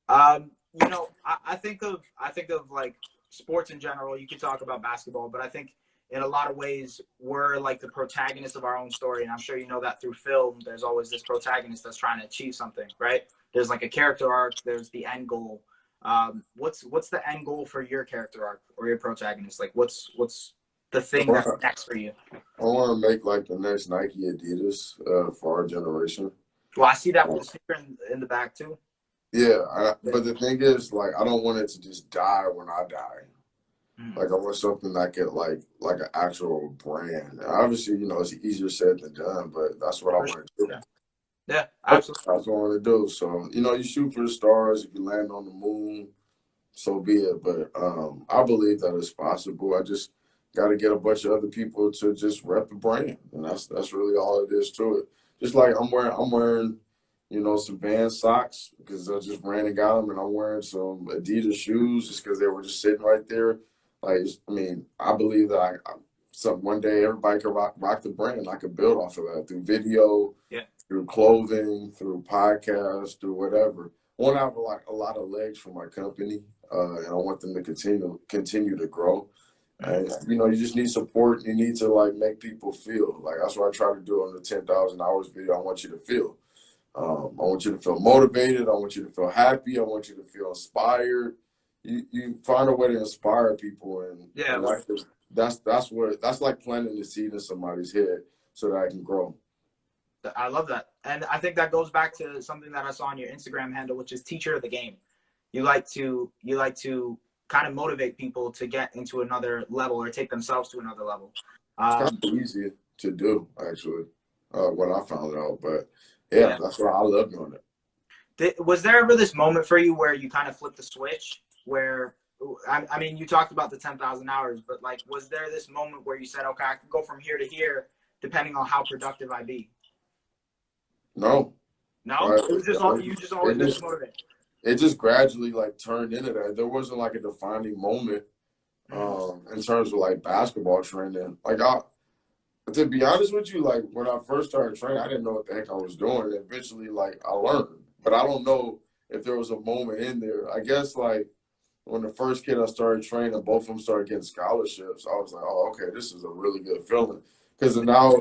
You know, I think of like sports in general. You could talk about basketball, but I think in a lot of ways we're like the protagonist of our own story. And I'm sure you know that through film, there's always this protagonist that's trying to achieve something, right? There's like a character arc. There's the end goal. What's the end goal for your character arc or your protagonist? Like, what's the thing that's next for you? I want to make like the next Nike Adidas for our generation. Well, I see that with the sticker in the back too. Yeah, but the thing is, like, I don't want it to just die when I die. Like, I want something that could like an actual brand. And obviously, you know, it's easier said than done, but that's what I want to do. Yeah, absolutely. That's what I want to do. So, you know, you shoot for the stars. If you land on the moon, so be it. But I believe that it's possible. I just got to get a bunch of other people to just rep the brand, and that's really all it is to it. Just like I'm wearing, you know, some Vans socks because I just ran and got them, and I'm wearing some Adidas shoes just because they were just sitting right there. Like, I mean, I believe that one day everybody could rock the brand. I could build off of that through video, through clothing, through podcasts, through whatever. I want to have a lot of legs for my company, and I want them to continue to grow. And, you know, you just need support. You need to, like, make people feel. Like, that's what I try to do on the 10,000 hours video. I want you to feel. I want you to feel motivated. I want you to feel happy. I want you to feel inspired. You find a way to inspire people. And that's like planting the seed in somebody's head so that I can grow. I love that. And I think that goes back to something that I saw on your Instagram handle, which is teacher of the game. You like to kind of motivate people to get into another level or take themselves to another level. It's kind of easy to do, actually, when I found out. But, yeah, that's why I love doing it. Was there ever this moment for you where you kind of flipped the switch where, I mean, you talked about the 10,000 hours, but, like, was there this moment where you said, okay, I can go from here to here depending on how productive I be? No. No? It was just you just always been motivated. It just gradually like turned into that. There wasn't like a defining moment in terms of like basketball training. Like to be honest with you, like when I first started training, I didn't know what the heck I was doing. And eventually, like I learned, but I don't know if there was a moment in there. I guess like when the first kid I started training, both of them started getting scholarships. I was like, oh, okay, this is a really good feeling because now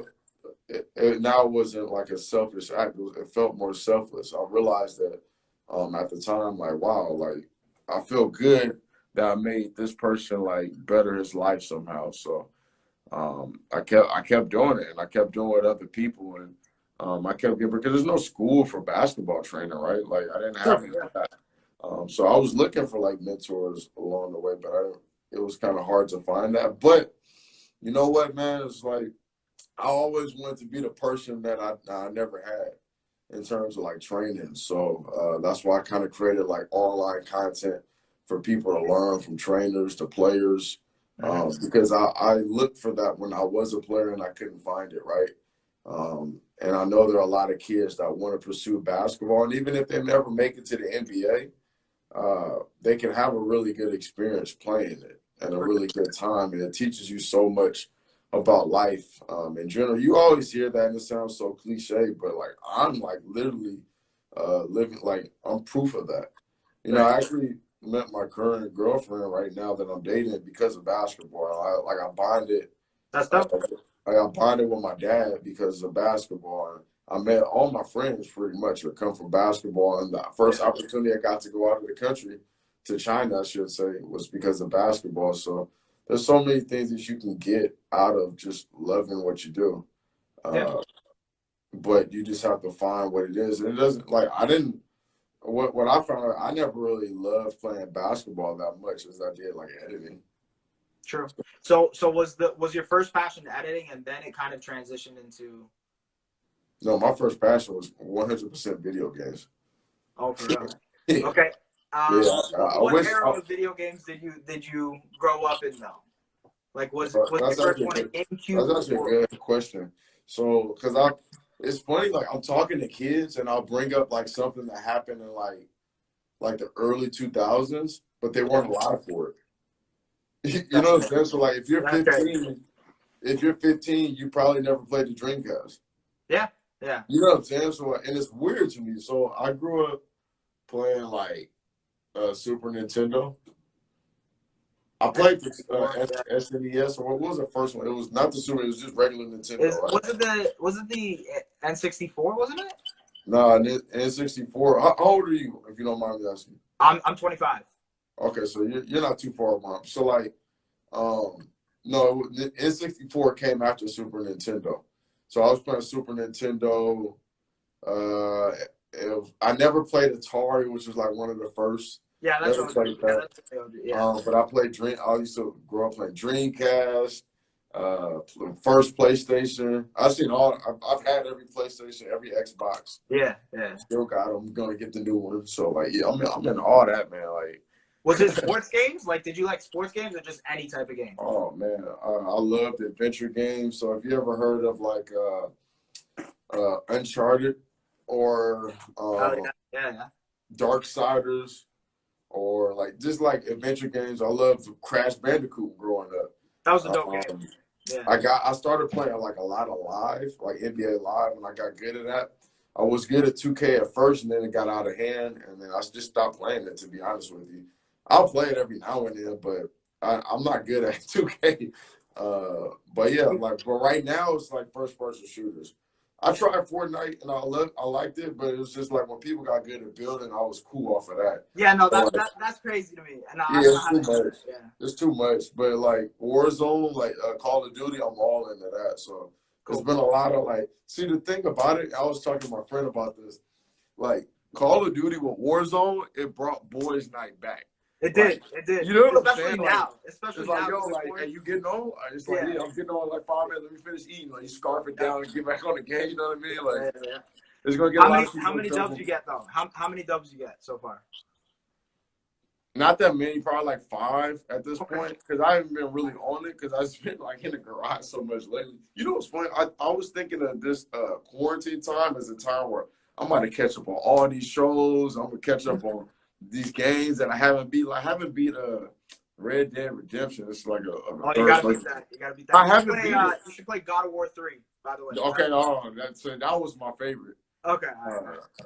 it now wasn't like a selfish act. It felt more selfless. I realized that. At the time, like, wow, like, I feel good that I made this person, like, better his life somehow. So I kept doing it, and I kept doing it with other people, and I kept getting, because there's no school for basketball training, right? Like, I didn't have any of that. So I was looking for, like, mentors along the way, but it was kind of hard to find that. But you know what, man? It's like I always wanted to be the person that I never had in terms of like training. So that's why I kind of created like online content for people to learn from trainers to players because I looked for that when I was a player and I couldn't find it, right? And I know there are a lot of kids that want to pursue basketball, and even if they never make it to the NBA, they can have a really good experience playing it and a really good time, and it teaches you so much about life in general. You always hear that and it sounds so cliche, but like I'm like literally living, like I'm proof of that. You know, I actually met my current girlfriend right now that I'm dating because of basketball. I bonded. That's tough. I got bonded with my dad because of basketball. And I met all my friends pretty much that come from basketball. And the first opportunity I got to go out of the country to China, I should say, was because of basketball. So there's so many things that you can get out of just loving what you do. But you just have to find what it is. And it doesn't, like, what I found out, I never really loved playing basketball that much as I did, like, editing. True. So was your first passion editing and then it kind of transitioned into? No, my first passion was 100% video games. Oh, for real? Okay. What era of video games did you grow up in though? Like was the first one a GameCube? That's actually a good question. So, because it's funny, like I'm talking to kids and I'll bring up like something that happened in like the early 2000s, but they weren't alive for it. You know what I'm saying? So like if you're 15, you probably never played the Dreamcast. Yeah. Yeah. You know what I'm saying? So and it's weird to me. So I grew up playing like Super Nintendo. I played the SNES, or what was the first one? It was not the Super. It was just regular Nintendo. Right? Was it the N64? Wasn't it? No, N64. How old are you, if you don't mind me asking? I'm 25. Okay, so you're not too far apart. So like, no, the N64 came after Super Nintendo. So I was playing Super Nintendo. I never played Atari, which was like one of the first. Yeah, that's Never what played that. yeah. But I played I used to grow up playing Dreamcast, first PlayStation. I've seen all. I've had every PlayStation, every Xbox. Yeah. Still got them. I'm gonna get the new one. So like, yeah, I'm in all that, man. Like, was it sports games? Like, did you like sports games or just any type of game? oh man, I loved adventure games. So if you ever heard of like Uncharted or Yeah. Darksiders, or like just like adventure games. I loved Crash Bandicoot growing up. That was a dope game. Yeah. I started playing like a lot of live, like NBA Live, and I got good at that. I was good at 2K at first, and then it got out of hand, and then I just stopped playing it. To be honest with you, I'll play it every now and then, but I'm not good at 2K. But yeah, but right now it's like first person shooters. I tried Fortnite and I liked it, but it was just like when people got good at building, I was cool off of that. Yeah, no, that's crazy to me. And it's too much. Yeah. It's too much. But like Warzone, like Call of Duty, I'm all into that. So cool. There's been a lot of like. See, the thing about it, I was talking to my friend about this. Like Call of Duty with Warzone, it brought boys' night back. It did. It did. You know what I'm saying? Now. Especially it's like, now. Yo, like, hey, you getting on? It's like, yeah, I'm getting on like 5 minutes. Let me finish eating. Like, you scarf it down and get back on the game. You know what I mean? Like, it's gonna get how many dubs you get though? How many dubs you get so far? Not that many, probably like 5 at this point, because I haven't been really on it because I've been like in the garage so much lately. You know what's funny? I was thinking of this quarantine time as a time where I'm about to catch up on all these shows. I'm gonna catch up on these games that I haven't beat. Like, I haven't beat Red Dead Redemption. It's like a you gotta beat that. You gotta beat that. I haven't beat it. You should play God of War 3, by the way. Okay, that was my favorite. Okay.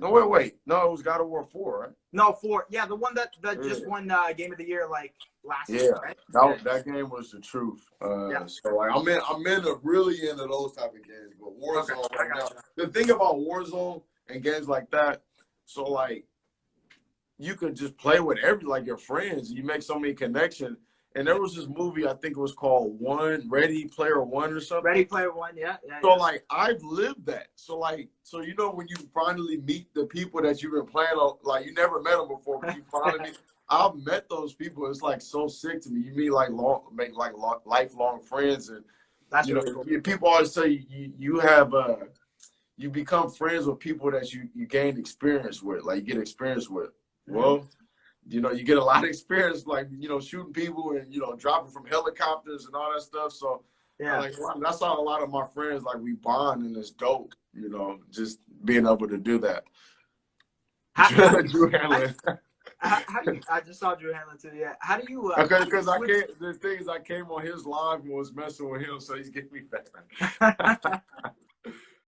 No, wait. No, it was God of War 4, right? No, 4. Yeah, the one that just won Game of the Year like last year, right? That game was the truth. So like I'm really into those type of games. But Warzone right now. The thing about Warzone and games like that, so like you could just play with your friends. You make so many connections. And there was this movie, I think it was called Ready Player One or something. Ready Player One, yeah. So like I've lived that. So you know when you finally meet the people that you've been playing on, like you never met them before, but you finally I've met those people. It's like so sick to me. You meet lifelong friends, and that's really cool. People always say you have you become friends with people that you gain experience with, like you get experience with. Well, you get a lot of experience, like, shooting people and, dropping from helicopters and all that stuff. So, that's how a lot of my friends, like, we bond, and it's dope, just being able to do that. Drew Hanlon. How do you, I just saw Drew Hanlon too, yeah. How do you... okay, because the thing is, I came on his live and was messing with him, so he's getting me back.